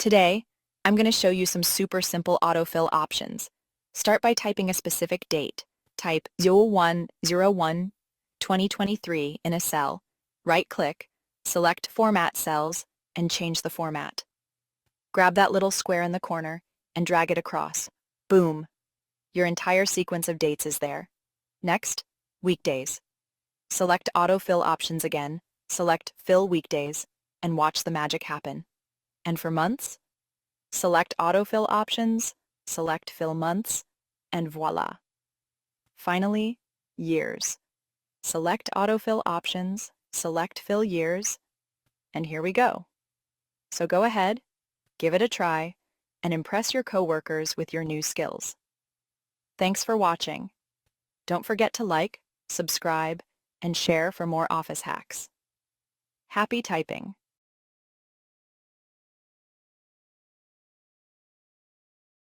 Today, I'm going to show you some super simple autofill options. Start by typing a specific date. Type 01/01/2023 in a cell. Right-click, select Format Cells, and change the format. Grab that little square in the corner and drag it across. Boom! Your entire sequence of dates is there. Next, Weekdays. Select Autofill options again, select Fill Weekdays, and watch the magic happen. And for months, select Autofill options, select Fill Months, and voila. Finally, Years. Select Autofill options, select Fill Years, and here we go. So go ahead, give it a try, and impress your coworkers with your new skills. Thanks for watching. Don't forget to like, subscribe, and share for more office hacks. Happy typing!